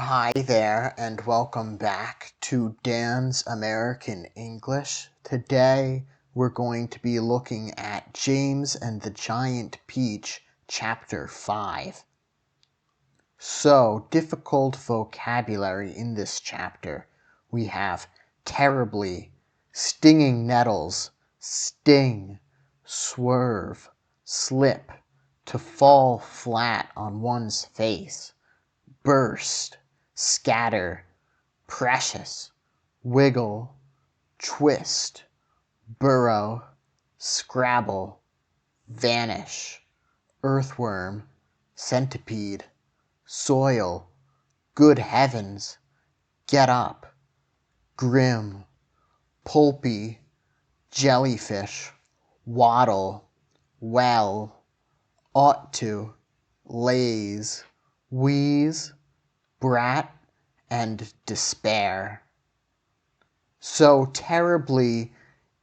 Hi there, and welcome back to Dan's American English. Today we're going to be looking at James and the Giant Peach, Chapter 5. So, difficult vocabulary in this chapter. We have terribly, stinging nettles, sting, swerve, slip, to fall flat on one's face, burst, scatter, precious, wiggle, twist, burrow, scrabble, vanish, earthworm, centipede, soil, good heavens, get up, grim, pulpy, jellyfish, waddle, well, ought to, laze, wheeze, brat, and despair. So terribly,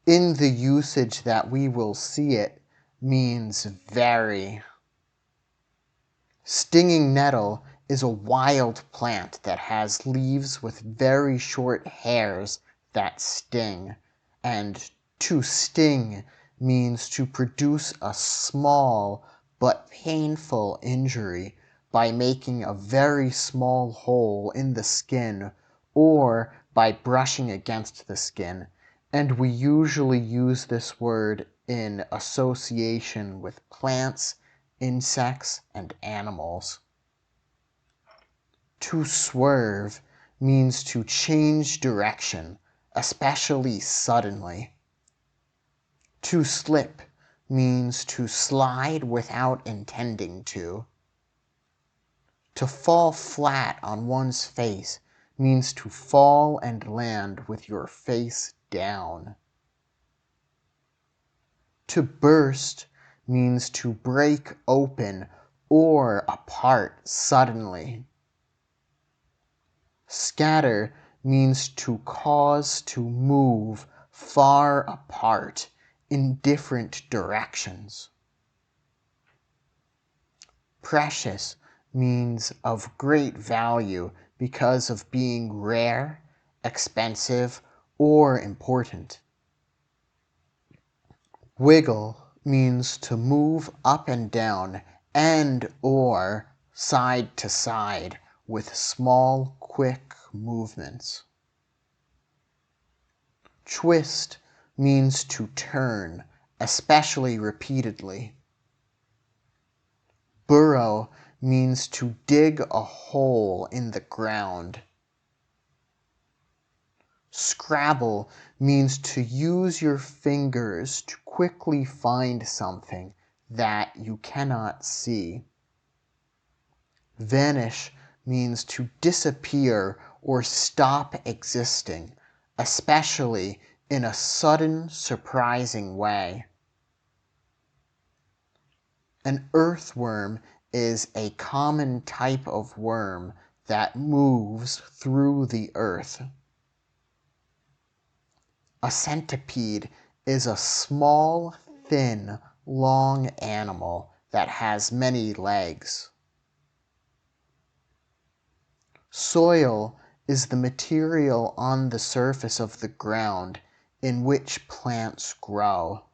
in the usage that we will see it, means very. Stinging nettle is a wild plant that has leaves with very short hairs that sting, and to sting means to produce a small but painful injury by making a very small hole in the skin or by brushing against the skin, and we usually use this word in association with plants, insects, and animals. To swerve means to change direction, especially suddenly. To slip means to slide without intending to. To fall flat on one's face means to fall and land with your face down. To burst means to break open or apart suddenly. Scatter means to cause to move far apart in different directions. Precious means of great value because of being rare, expensive, or important. Wiggle means to move up and down and or side to side with small, quick movements. Twist means to turn, especially repeatedly. Burrow means to dig a hole in the ground. Scrabble means to use your fingers to quickly find something that you cannot see. Vanish means to disappear or stop existing, especially in a sudden, surprising way. An earthworm is a common type of worm that moves through the earth. A centipede is a small, thin, long animal that has many legs. Soil is the material on the surface of the ground in which plants grow.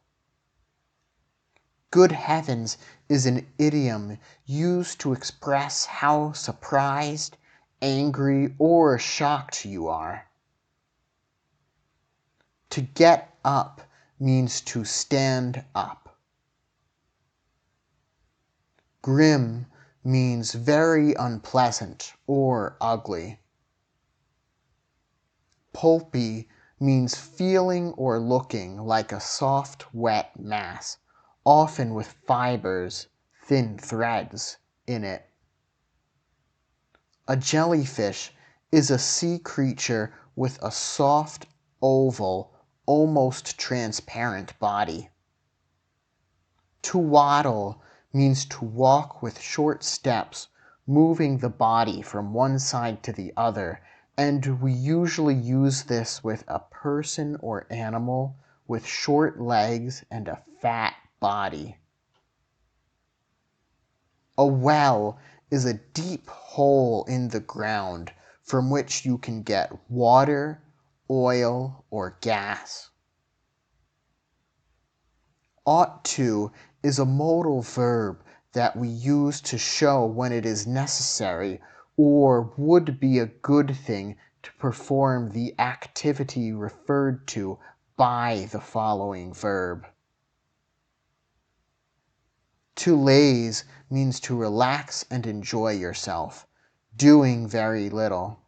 Good heavens is an idiom used to express how surprised, angry, or shocked you are. To get up means to stand up. Grim means very unpleasant or ugly. Pulpy means feeling or looking like a soft, wet mass, often with fibers, thin threads, in it. A jellyfish is a sea creature with a soft, oval, almost transparent body. To waddle means to walk with short steps, moving the body from one side to the other, and we usually use this with a person or animal with short legs and a fat body. A well is a deep hole in the ground from which you can get water, oil, or gas. Ought to is a modal verb that we use to show when it is necessary or would be a good thing to perform the activity referred to by the following verb. To laze means to relax and enjoy yourself, doing very little.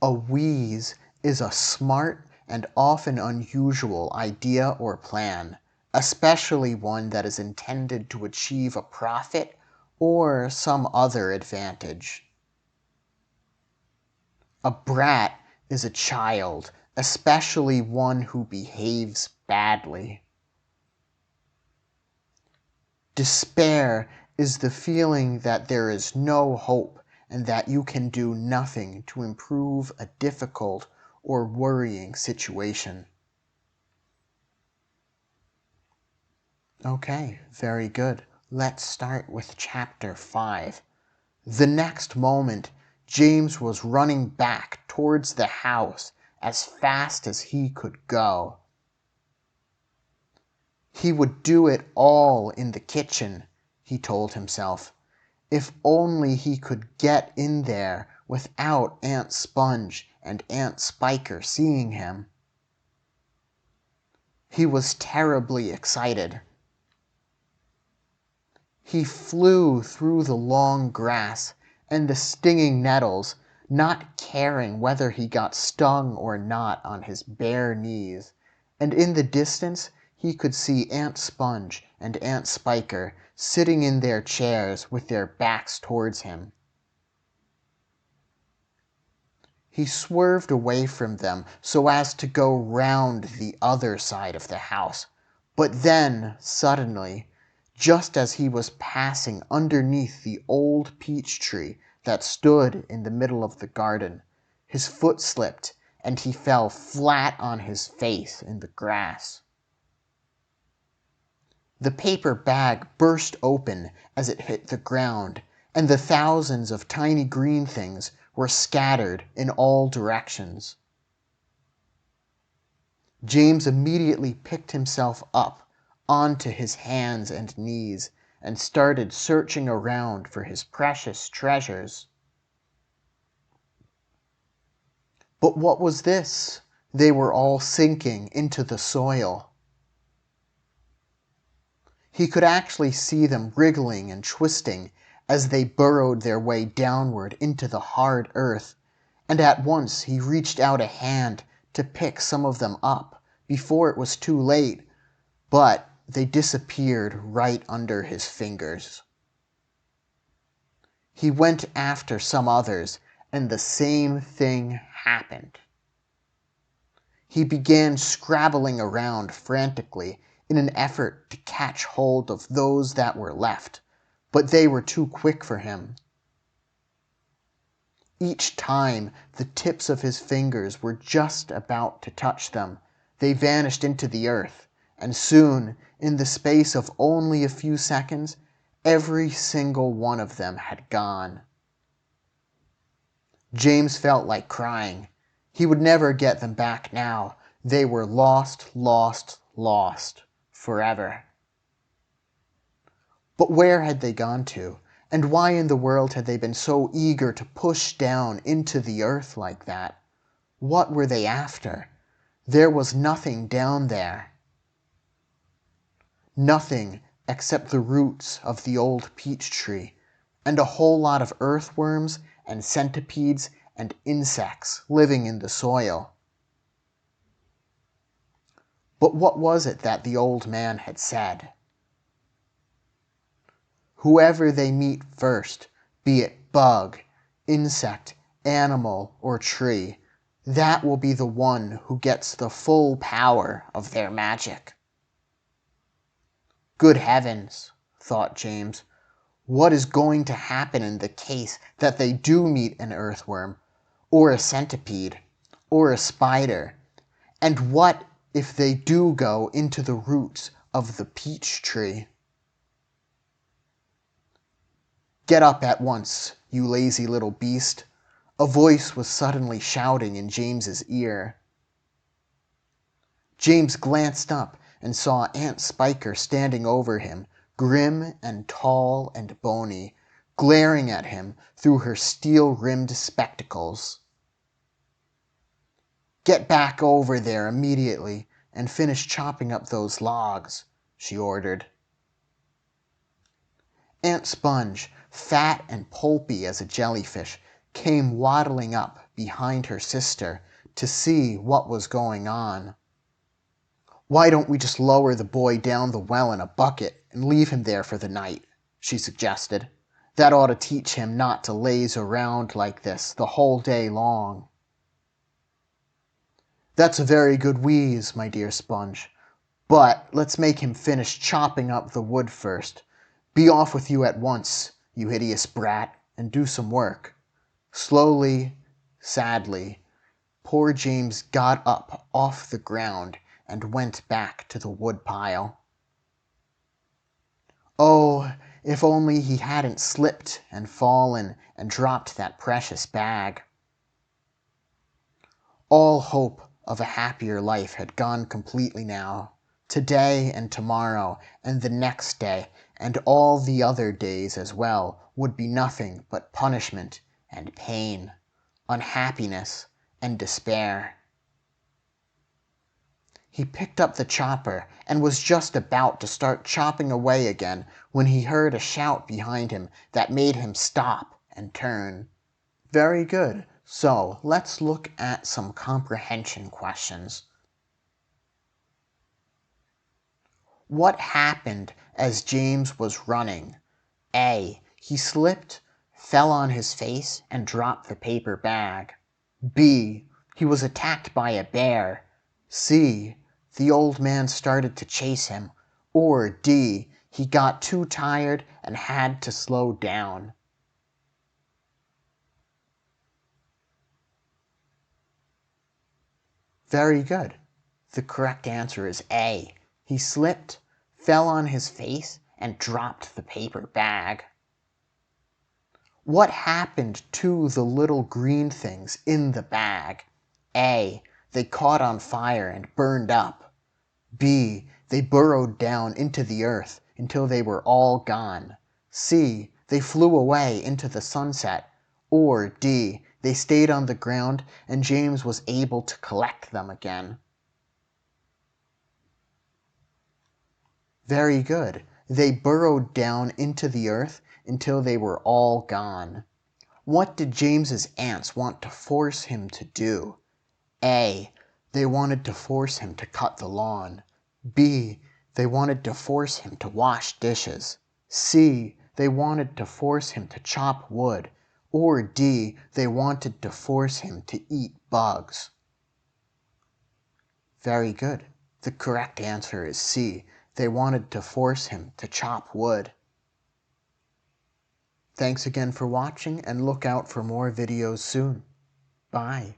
A wheeze is a smart and often unusual idea or plan, especially one that is intended to achieve a profit or some other advantage. A brat is a child, especially one who behaves badly. Despair is the feeling that there is no hope and that you can do nothing to improve a difficult or worrying situation. Okay, very good. Let's start with chapter 5. The next moment, James was running back towards the house as fast as he could go. He would do it all in the kitchen, he told himself. If only he could get in there without Aunt Sponge and Aunt Spiker seeing him. He was terribly excited. He flew through the long grass and the stinging nettles, not caring whether he got stung or not on his bare knees, and in the distance he could see Aunt Sponge and Aunt Spiker sitting in their chairs with their backs towards him. He swerved away from them so as to go round the other side of the house, but then, suddenly, just as he was passing underneath the old peach tree that stood in the middle of the garden, his foot slipped and he fell flat on his face in the grass. The paper bag burst open as it hit the ground, and the thousands of tiny green things were scattered in all directions. James immediately picked himself up onto his hands and knees and started searching around for his precious treasures. But what was this? They were all sinking into the soil. He could actually see them wriggling and twisting as they burrowed their way downward into the hard earth, and at once he reached out a hand to pick some of them up before it was too late, but they disappeared right under his fingers. He went after some others, and the same thing happened. He began scrabbling around frantically in an effort to catch hold of those that were left, but they were too quick for him. Each time the tips of his fingers were just about to touch them, they vanished into the earth, and soon, in the space of only a few seconds, every single one of them had gone. James felt like crying. He would never get them back now. They were lost, lost, lost, forever. But where had they gone to? And why in the world had they been so eager to push down into the earth like that? What were they after? There was nothing down there. Nothing except the roots of the old peach tree, and a whole lot of earthworms and centipedes and insects living in the soil. But what was it that the old man had said? Whoever they meet first, be it bug, insect, animal, or tree, that will be the one who gets the full power of their magic. Good heavens, thought James, what is going to happen in the case that they do meet an earthworm, or a centipede, or a spider? And what if they do go into the roots of the peach tree? Get up at once, you lazy little beast. A voice was suddenly shouting in James's ear. James glanced up and saw Aunt Spiker standing over him, grim and tall and bony, glaring at him through her steel-rimmed spectacles. "Get back over there immediately and finish chopping up those logs," she ordered. Aunt Sponge, fat and pulpy as a jellyfish, came waddling up behind her sister to see what was going on. "Why don't we just lower the boy down the well in a bucket and leave him there for the night?" she suggested. "That ought to teach him not to laze around like this the whole day long." "That's a very good wheeze, my dear Sponge, but let's make him finish chopping up the wood first. Be off with you at once, you hideous brat, and do some work." Slowly, sadly, poor James got up off the ground and went back to the woodpile. Oh, if only he hadn't slipped and fallen and dropped that precious bag. All hope of a happier life had gone completely now. Today and tomorrow and the next day and all the other days as well would be nothing but punishment and pain, unhappiness and despair. He picked up the chopper and was just about to start chopping away again when he heard a shout behind him that made him stop and turn. Very good. So let's look at some comprehension questions. What happened as James was running? A. He slipped, fell on his face, and dropped the paper bag. B. He was attacked by a bear. C. The old man started to chase him. Or D. He got too tired and had to slow down. Very good. The correct answer is A. He slipped, fell on his face, and dropped the paper bag. What happened to the little green things in the bag? A. They caught on fire and burned up. B. They burrowed down into the earth until they were all gone. C. They flew away into the sunset. Or D. They stayed on the ground and James was able to collect them again. Very good. They burrowed down into the earth until they were all gone. What did James's aunts want to force him to do? A. They wanted to force him to cut the lawn. B. They wanted to force him to wash dishes. C. They wanted to force him to chop wood. Or D. They wanted to force him to eat bugs. Very good. The correct answer is C. They wanted to force him to chop wood. Thanks again for watching and look out for more videos soon. Bye.